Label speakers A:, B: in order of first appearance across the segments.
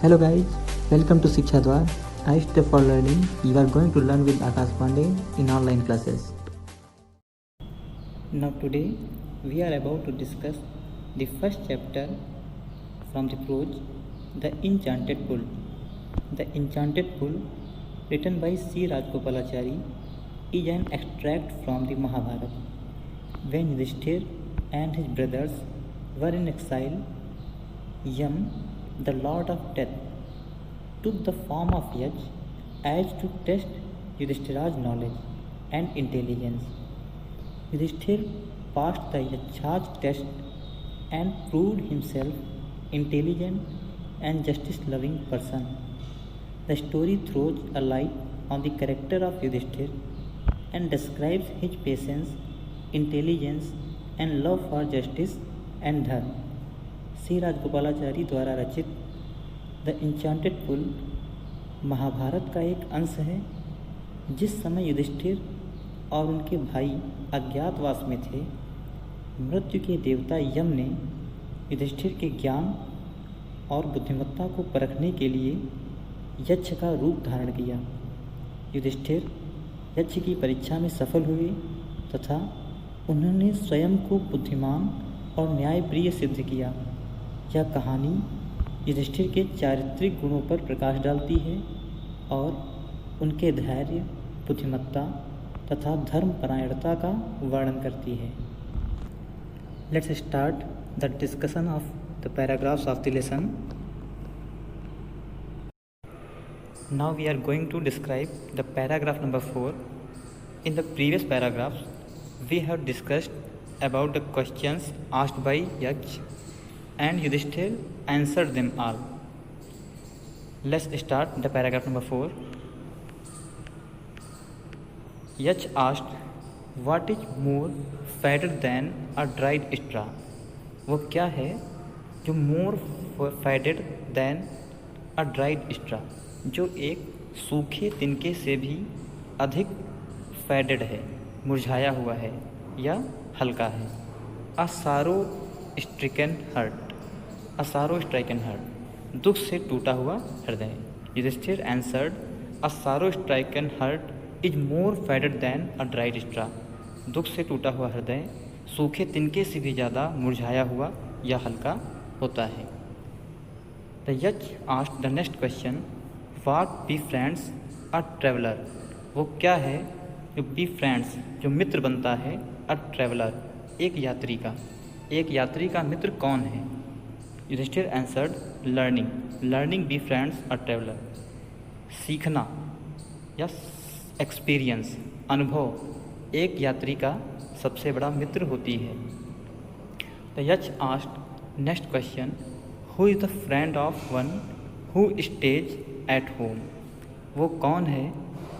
A: Hello guys, welcome to Shiksha Dwar. I step for learning. You are going to learn with Akash Pandey in online classes. Now today we are about to discuss the first chapter from the prose, The Enchanted Pool. The Enchanted Pool, written by C. Rajgopalachari, is an extract from the Mahabharata. When Yudhishthir and his brothers were in exile, Yam, the Lord of Death, took the form of Yaj as to test Yudhishthira's knowledge and intelligence. Yudhishthir passed the Yaj's test and proved himself intelligent and justice-loving person. The story throws a light on the character of Yudhishthir and describes his patience, intelligence and love for justice and dharma. सी राजगोपालाचारी द्वारा रचित the enchanted पुल महाभारत का एक अंश है। जिस समय युधिष्ठिर और उनके भाई अज्ञातवास में थे, मृत्यु के देवता यम ने युधिष्ठिर के ज्ञान और बुद्धिमत्ता को परखने के लिए यक्ष का रूप धारण किया। युधिष्ठिर यक्ष की परीक्षा में सफल हुए तथा उन्होंने स्वयं को बुद्धिमान और न्यायप्रिय सिद्ध किया। यह कहानी युधिष्ठिर के चारित्रिक गुणों पर प्रकाश डालती है और उनके धैर्य, बुद्धिमत्ता तथा धर्मपरायणता का वर्णन करती है। Let's start the discussion of the paragraphs of the lesson. Now we are going to describe the paragraph number 4. In the previous paragraphs, we have discussed about the questions asked by Yaksh and Yudhishthir answered them all. Let's start the paragraph number 4. Yaksh asked, "What is more fatter than a dried straw?" वो क्या है जो more fatter than a dried straw, जो एक सूखे तिनके से भी अधिक फैडेड है, मुरझाया हुआ है या हल्का है। अ सारो स्ट्रिकन हार्ट, अ सारो स्ट्राइकन हार्ट, दुख से टूटा हुआ हृदय। Yudhishthir answered, a sorrow stricken heart is more faded than a dried straw. दुख से टूटा हुआ हृदय सूखे तिनके से भी ज़्यादा मुरझाया हुआ या हल्का होता है। The Yaksha asked the next question, what B friends a traveller? वो क्या है जो बी फ्रेंड्स, जो मित्र बनता है, अ ट्रेवलर, एक यात्री का। एक यात्री का मित्र कौन है? Yudhishthira answered, learning, learning be friends a traveller. सीखना या एक्सपीरियंस, अनुभव एक यात्री का सबसे बड़ा मित्र होती है। The Yaksha asked next question, who is the friend of one who stays at home? वो कौन है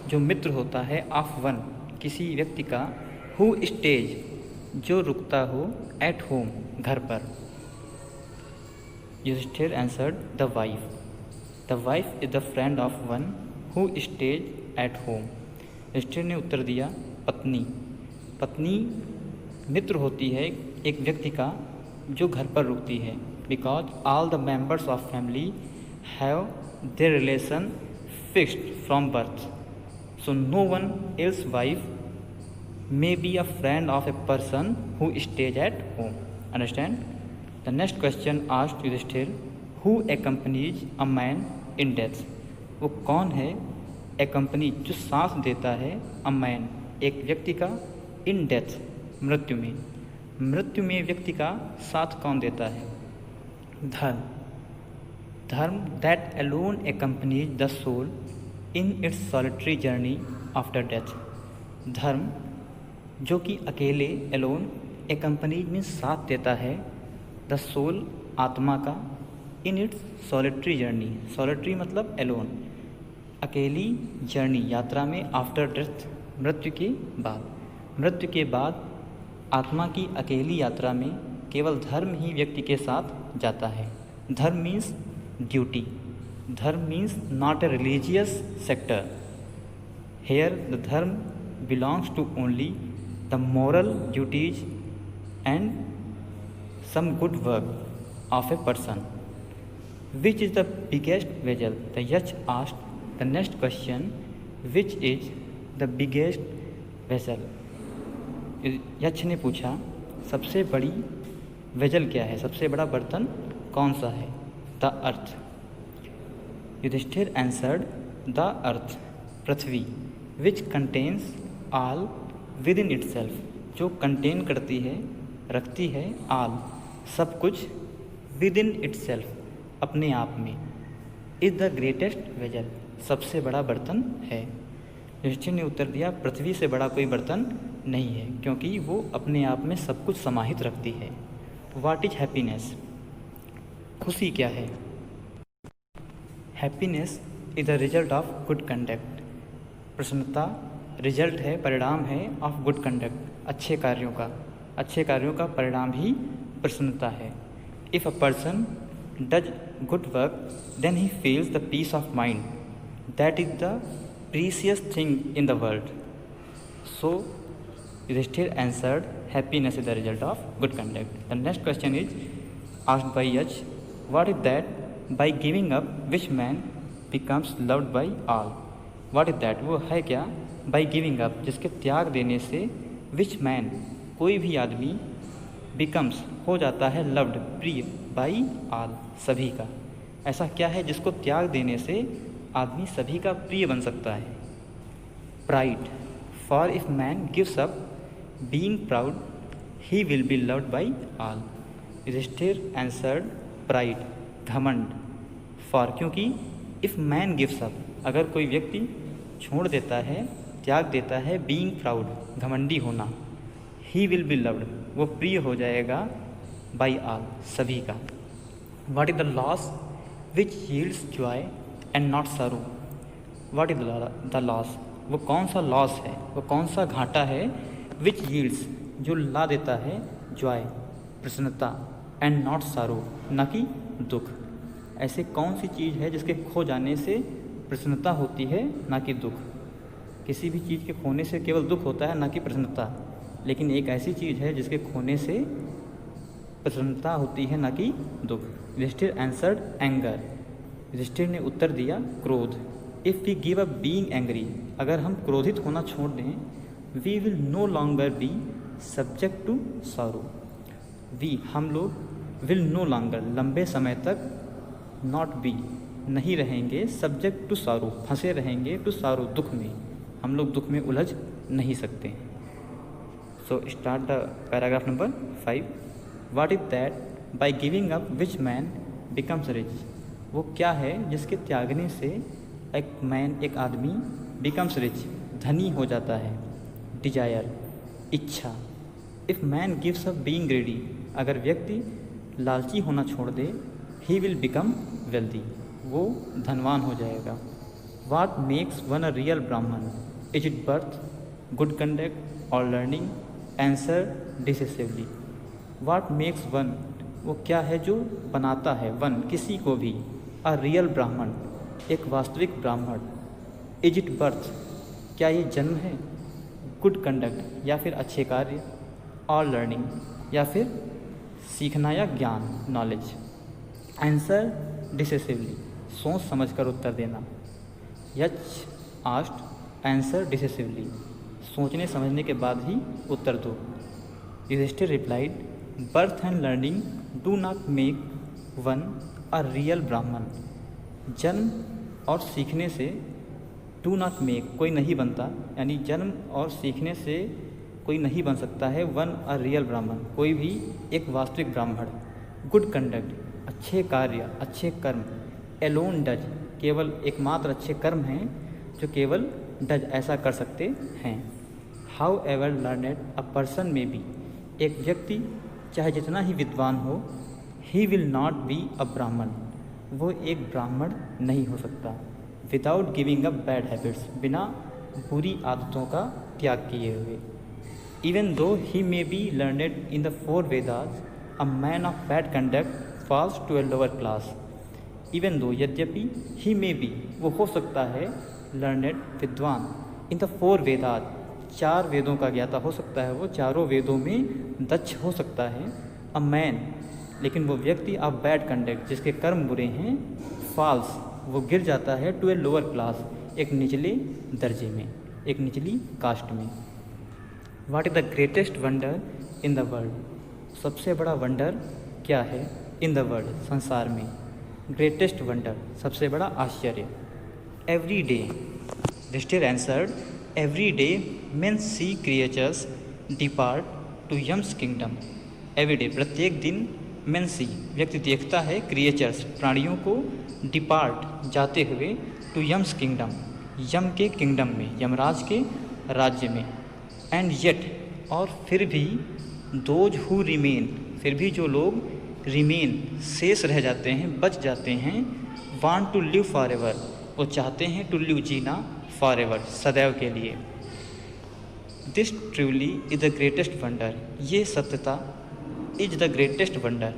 A: जो मित्र होता है ऑफ वन, किसी व्यक्ति का, हु स्टेज, जो रुकता हो, एट होम, घर पर। Yudhishthira answered, the wife, the wife is the friend of one who stays at home. Yudhishthira ने उत्तर दिया, पत्नी, पत्नी मित्र होती है एक व्यक्ति का जो घर पर रुकती है। Because all the members of family have their relation fixed from birth, so no one else wife may be a friend of a person who stays at home. Understand? The next question asked Yudhishthir, who accompanies a man in death? वो कौन है accompany, जो सांस देता है, a man, एक व्यक्ति का, in death, मृत्यु में। मृत्यु में व्यक्ति का साथ कौन देता है? धर्म, धर्म that alone accompanies the soul in its solitary journey after death। धर्म जो कि अकेले, एलोन, accompanies में साथ देता है, द सोल, आत्मा का, in its solitary journey, solitary मतलब एलोन, अकेली जर्नी, यात्रा में, आफ्टर डेथ, मृत्यु के बाद। मृत्यु के बाद आत्मा की अकेली यात्रा में केवल धर्म ही व्यक्ति के साथ जाता है। धर्म मीन्स ड्यूटी, धर्म means not a religious sector. Here the dharma belongs to only the moral duties and some good work of a person. Which is the biggest vessel? The Yaksha asked the next question, which is the biggest vessel? Yaksha ने पूछा सबसे बड़ी vessel क्या है, सबसे बड़ा बर्तन कौन सा है? The earth. Yudhishthira answered the earth, पृथ्वी, which contains all within itself, जो कंटेन करती है, रखती है, ऑल, सब कुछ, विद इन इटसेल्फ, अपने आप में, इज द ग्रेटेस्ट वेजल, सबसे बड़ा बर्तन है। युधिष्ठिर ने उत्तर दिया पृथ्वी से बड़ा कोई बर्तन नहीं है, क्योंकि वो अपने आप में सब कुछ समाहित रखती है। What is happiness? खुशी क्या है? Happiness is the result of good conduct. प्रसन्नता रिजल्ट है, परिणाम है, ऑफ गुड कंडक्ट, अच्छे कार्यों का, अच्छे कार्यों का परिणाम ही प्रसन्नता है। If a person does good work then he feels the peace of mind, that is the precious thing in the world. So Yudhishthira answered happiness is the result of good conduct. The next question is asked by Yaj, what is that by giving up which man becomes loved by all? What is that? वो है क्या? by giving up, जिसके त्याग देने से which man, कोई भी आदमी, becomes, हो जाता है, loved, प्रिय, by all, सभी का। ऐसा क्या है जिसको त्याग देने से आदमी सभी का प्रिय बन सकता है? pride, for if man gives up being proud, he will be loved by all. Yudhishthir answered pride, घमंड, for, क्योंकि if man gives up, अगर कोई व्यक्ति छोड़ देता है, त्याग देता है, being proud, घमंडी होना, he will be loved, वो प्रिय हो जाएगा, by all, सभी का। What is the loss which yields joy and not sorrow? What is the loss? वो कौन सा लॉस है, वो कौन सा घाटा है, विच यील्ड्स, जो ला देता है, जॉय, प्रसन्नता, एंड नॉट सारो, न कि दुख। ऐसे कौन सी चीज़ है जिसके खो जाने से प्रसन्नता होती है, ना कि दुख? किसी भी चीज़ के खोने से केवल दुख होता है, ना कि प्रसन्नता, लेकिन एक ऐसी चीज़ है जिसके खोने से प्रसन्नता होती है, ना कि दुख। युधिष्ठिर आंसर्ड एंगर, युधिष्ठिर ने उत्तर दिया क्रोध। If we give up being angry, अगर हम क्रोधित होना छोड़ दें, we will no longer be subject to sorrow, we, हम लोग, विल नो लॉन्गर, लंबे समय तक, नॉट बी, नहीं रहेंगे, सब्जेक्ट टू सॉरो, फंसे रहेंगे, टू सॉरो, दुख में, हम लोग दुख में उलझ नहीं सकते। So start the paragraph number 5। What is that by giving up which man becomes rich? वो क्या है जिसके त्यागने से एक मैन, एक आदमी, बिकम्स रिच, धनी हो जाता है। डिजायर, इच्छा। If man gives up being greedy, अगर व्यक्ति लालची होना छोड़ दे, ही विल बिकम वेल्दी, वो धनवान हो जाएगा। What makes one a real Brahmin? Is it birth, good conduct और learning? Answer decisively. What makes one, वो क्या है जो बनाता है, वन, किसी को भी, अ रियल ब्राह्मण, एक वास्तविक ब्राह्मण? इज इट बर्थ, क्या ये जन्म है? गुड कंडक्ट या फिर अच्छे कार्य, और लर्निंग या फिर सीखना या ज्ञान, नॉलेज? आंसर डिसिसिवली, सोच समझकर उत्तर देना। यच आस्क्ड, आंसर डिसिसिवली, सोचने समझने के बाद ही उत्तर दो। Yudhishthira replied, birth and learning do not make one a real Brahmin. जन्म और सीखने से, डू नॉट मेक, कोई नहीं बनता, यानी जन्म और सीखने से कोई नहीं बन सकता है, वन अ रियल ब्राह्मण, कोई भी एक वास्तविक ब्राह्मण। गुड कंडक्ट, अच्छे कार्य, अच्छे कर्म। एलोन डज, केवल एकमात्र अच्छे कर्म हैं जो केवल डज, ऐसा कर सकते हैं। However learned a person may be, एक व्यक्ति चाहे जितना ही विद्वान हो, he will not be a Brahmin, वो एक ब्राह्मण नहीं हो सकता। Without giving up bad habits, बिना बुरी आदतों का त्याग किए हुए। Even though he may be learned in the 4 Vedas, a man of bad conduct falls to a lower class. Even though, यद्यपि, ही मे बी, वो हो सकता है, लर्नेड, विद्वान, इन द 4 वेदास, 4 वेदों का ज्ञाता हो सकता है, वो चारों वेदों में दक्ष हो सकता है। अ मैन, लेकिन वो व्यक्ति ऑफ बैड कंडक्ट, जिसके कर्म बुरे हैं, फॉल्स, वो गिर जाता है टू ए लोअर क्लास, एक निचले दर्जे में, एक निचली कास्ट में। What is the greatest wonder in the world? सबसे बड़ा वंडर क्या है इन द वर्ल्ड, संसार में? ग्रेटेस्ट वंडर, सबसे बड़ा आश्चर्य। एवरी डे, रिस्टर answered, every day men see creatures depart to Yama's kingdom. Every day, प्रत्येक दिन, मेन सी, व्यक्ति देखता है, क्रिएचर्स, प्राणियों को, डिपार्ट, जाते हुए, टू यम्स किंगडम, यम के किंगडम में, यमराज के राज्य में। एंड येट, और फिर भी, दोज हु रिमेन, फिर भी जो लोग रिमेन, शेष रह जाते हैं, बच जाते हैं, want to live forever, वो चाहते हैं टू लिव, जीना, फॉर एवर, सदैव के लिए। This truly is the greatest wonder, ये सत्यता, इज द ग्रेटेस्ट वंडर,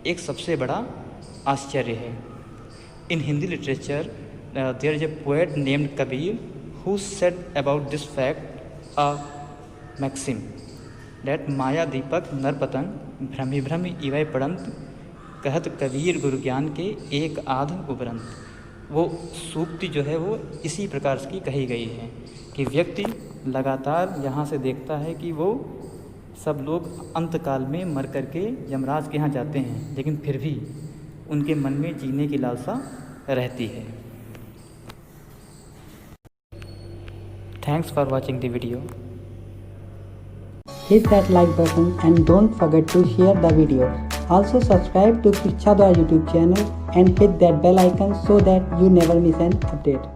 A: एक सबसे बड़ा आश्चर्य है। In Hindi literature there is a poet named Kabir who said about this fact a maxim that माया दीपक नरपतंग भ्रमि भ्रमि इवै पड़ंत, कहत कबीर गुरु ज्ञान के एक आध उपरंत। वो सूक्ति जो है वो इसी प्रकार की कही गई है कि व्यक्ति लगातार यहाँ से देखता है कि वो सब लोग अंतकाल में मर करके यमराज के यहाँ जाते हैं, लेकिन फिर भी उनके मन में जीने की लालसा रहती है। Thanks for watching the video.
B: Hit that like button and don't forget to share the video. Also subscribe to Shiksha Dwar YouTube channel and hit that bell icon so that you never miss an update.